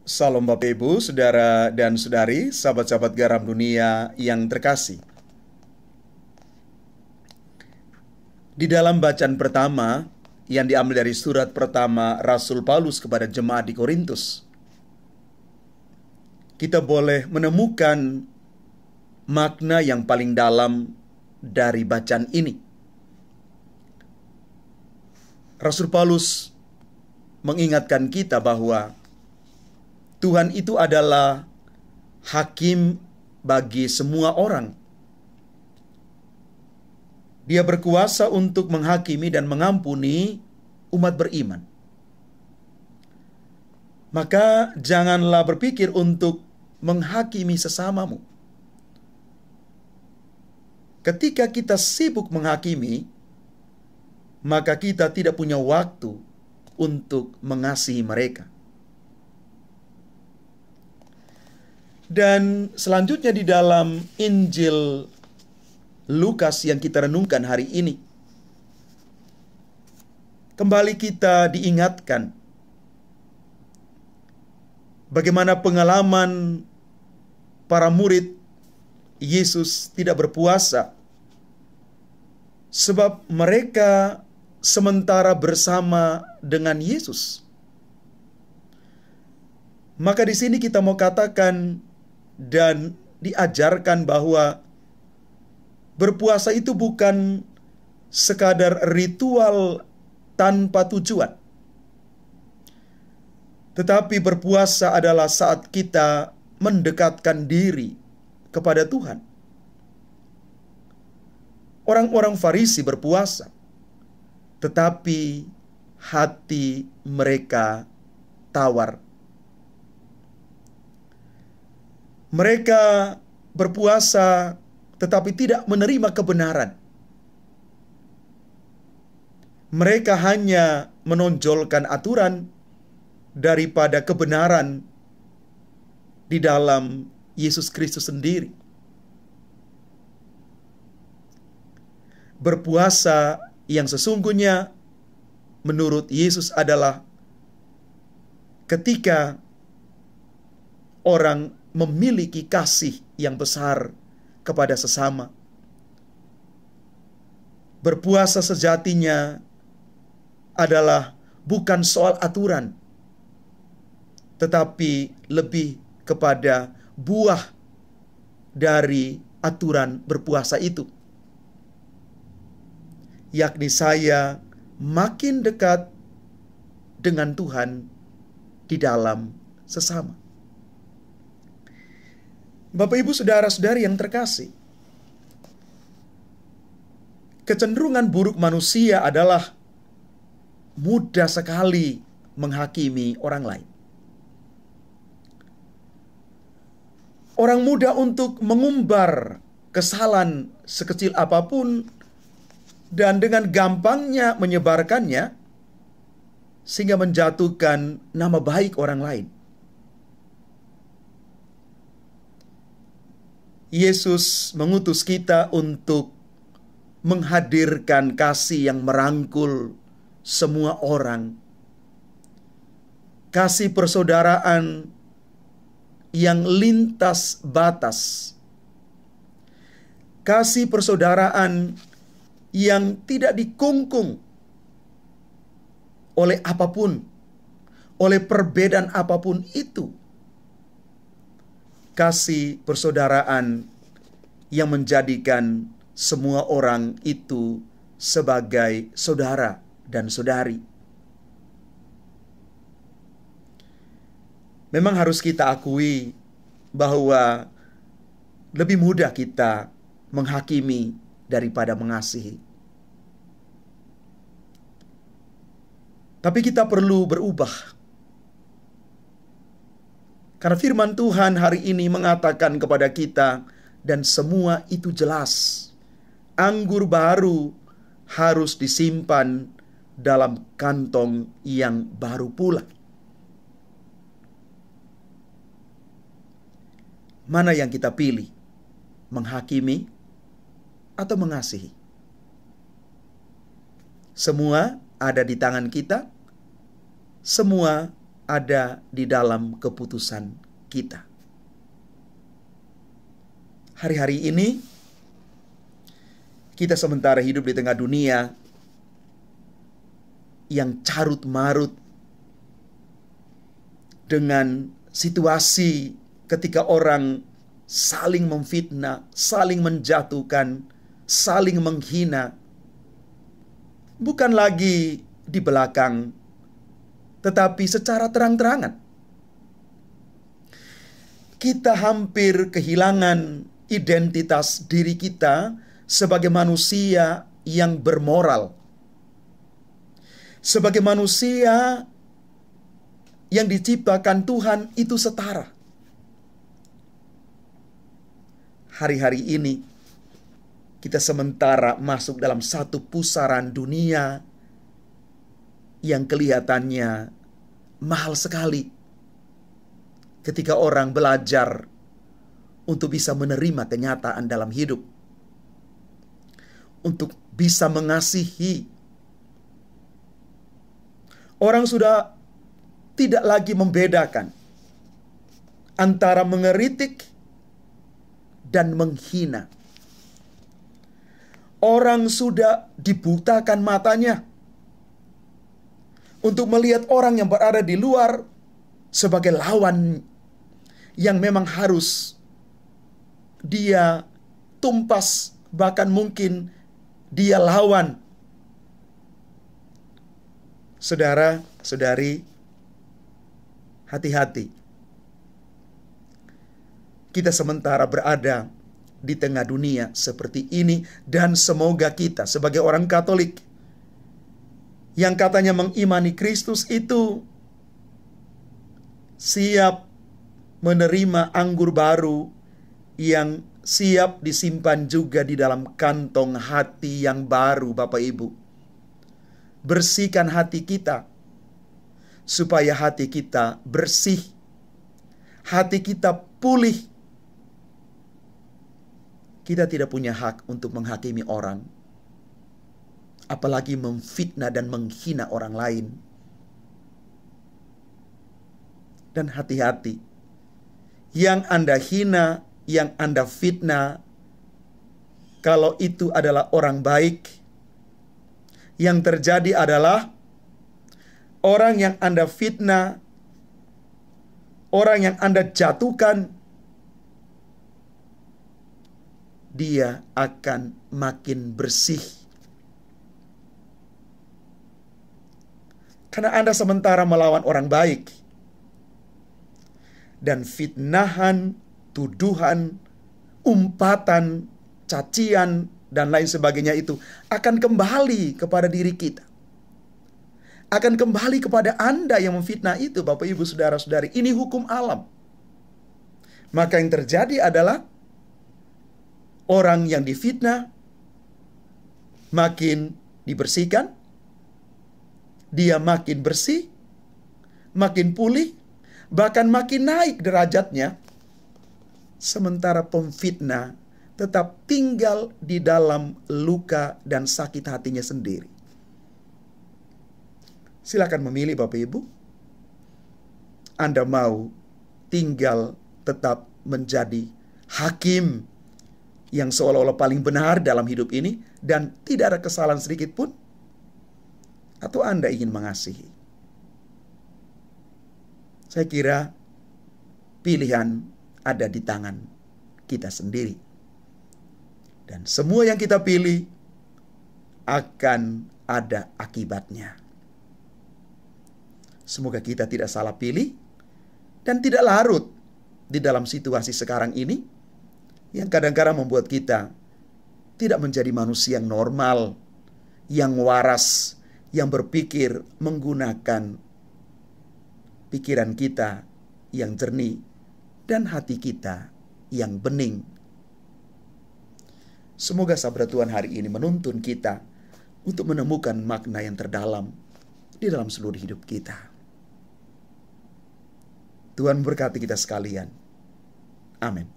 Salam Bapak Ibu, Saudara dan Saudari, sahabat-sahabat garam dunia yang terkasih. Di dalam bacaan pertama yang diambil dari surat pertama Rasul Paulus kepada jemaat di Korintus, kita boleh menemukan makna yang paling dalam dari bacaan ini. Rasul Paulus mengingatkan kita bahwa Tuhan itu adalah hakim bagi semua orang. Dia berkuasa untuk menghakimi dan mengampuni umat beriman. Maka janganlah berpikir untuk menghakimi sesamamu. Ketika kita sibuk menghakimi, maka kita tidak punya waktu untuk mengasihi mereka. Dan selanjutnya di dalam Injil Lukas yang kita renungkan hari ini, kembali kita diingatkan bagaimana pengalaman para murid Yesus tidak berpuasa sebab mereka sementara bersama dengan Yesus. Maka di sini kita mau katakan dan diajarkan bahwa berpuasa itu bukan sekadar ritual tanpa tujuan. Tetapi berpuasa adalah saat kita mendekatkan diri kepada Tuhan. Orang-orang Farisi berpuasa, tetapi hati mereka tawar. Mereka berpuasa tetapi tidak menerima kebenaran. Mereka hanya menonjolkan aturan daripada kebenaran di dalam Yesus Kristus sendiri. Berpuasa yang sesungguhnya menurut Yesus adalah ketika orang memiliki kasih yang besar kepada sesama. Berpuasa sejatinya adalah bukan soal aturan, tetapi lebih kepada buah dari aturan berpuasa itu, yakni saya makin dekat dengan Tuhan di dalam sesama. Bapak Ibu saudara-saudari yang terkasih, kecenderungan buruk manusia adalah mudah sekali menghakimi orang lain. Orang mudah untuk mengumbar kesalahan sekecil apapun dan dengan gampangnya menyebarkannya sehingga menjatuhkan nama baik orang lain. Yesus mengutus kita untuk menghadirkan kasih yang merangkul semua orang. Kasih persaudaraan yang lintas batas. Kasih persaudaraan yang tidak dikungkung oleh apapun, oleh perbedaan apapun itu. Kasih persaudaraan yang menjadikan semua orang itu sebagai saudara dan saudari. Memang harus kita akui bahwa lebih mudah kita menghakimi daripada mengasihi. Tapi kita perlu berubah. Karena firman Tuhan hari ini mengatakan kepada kita, dan semua itu jelas. Anggur baru harus disimpan dalam kantong yang baru pula. Mana yang kita pilih? Menghakimi atau mengasihi? Semua ada di tangan kita. Semua ada di dalam keputusan kita. Hari-hari ini kita sementara hidup di tengah dunia yang carut marut dengan situasi ketika orang saling memfitnah, saling menjatuhkan, saling menghina. Bukan lagi di belakang, tetapi secara terang-terangan. Kita hampir kehilangan identitas diri kita sebagai manusia yang bermoral. Sebagai manusia yang diciptakan Tuhan itu setara. Hari-hari ini kita sementara masuk dalam satu pusaran dunia yang kelihatannya mahal sekali ketika orang belajar untuk bisa menerima kenyataan dalam hidup, untuk bisa mengasihi. Orang sudah tidak lagi membedakan antara mengeritik dan menghina. Orang sudah dibutakan matanya untuk melihat orang yang berada di luar sebagai lawan yang memang harus dia tumpas, bahkan mungkin dia lawan. Saudara-saudari, hati-hati. Kita sementara berada di tengah dunia seperti ini, dan semoga kita sebagai orang Katolik yang katanya mengimani Kristus itu siap menerima anggur baru yang siap disimpan juga di dalam kantong hati yang baru. Bapak Ibu, bersihkan hati kita supaya hati kita bersih, hati kita pulih. Kita tidak punya hak untuk menghakimi orang, apalagi memfitnah dan menghina orang lain. Dan hati-hati, yang Anda hina, yang Anda fitnah, kalau itu adalah orang baik, yang terjadi adalah orang yang Anda fitnah, orang yang Anda jatuhkan, dia akan makin bersih. Karena Anda sementara melawan orang baik. Dan fitnahan, tuduhan, umpatan, cacian, dan lain sebagainya itu akan kembali kepada diri kita. Akan kembali kepada Anda yang memfitnah itu, Bapak Ibu Saudara-saudari. Ini hukum alam. Maka yang terjadi adalah orang yang difitnah makin dibersihkan, dia makin bersih, makin pulih, bahkan makin naik derajatnya. Sementara pemfitnah tetap tinggal di dalam luka dan sakit hatinya sendiri. Silakan memilih Bapak Ibu. Anda mau tinggal tetap menjadi hakim yang seolah-olah paling benar dalam hidup ini dan tidak ada kesalahan sedikit pun, atau Anda ingin mengasihi? Saya kira pilihan ada di tangan kita sendiri. Dan semua yang kita pilih akan ada akibatnya. Semoga kita tidak salah pilih dan tidak larut di dalam situasi sekarang ini yang kadang-kadang membuat kita tidak menjadi manusia yang normal, yang waras, yang berpikir menggunakan pikiran kita yang jernih dan hati kita yang bening. Semoga sabda Tuhan hari ini menuntun kita untuk menemukan makna yang terdalam di dalam seluruh hidup kita. Tuhan berkati kita sekalian. Amin.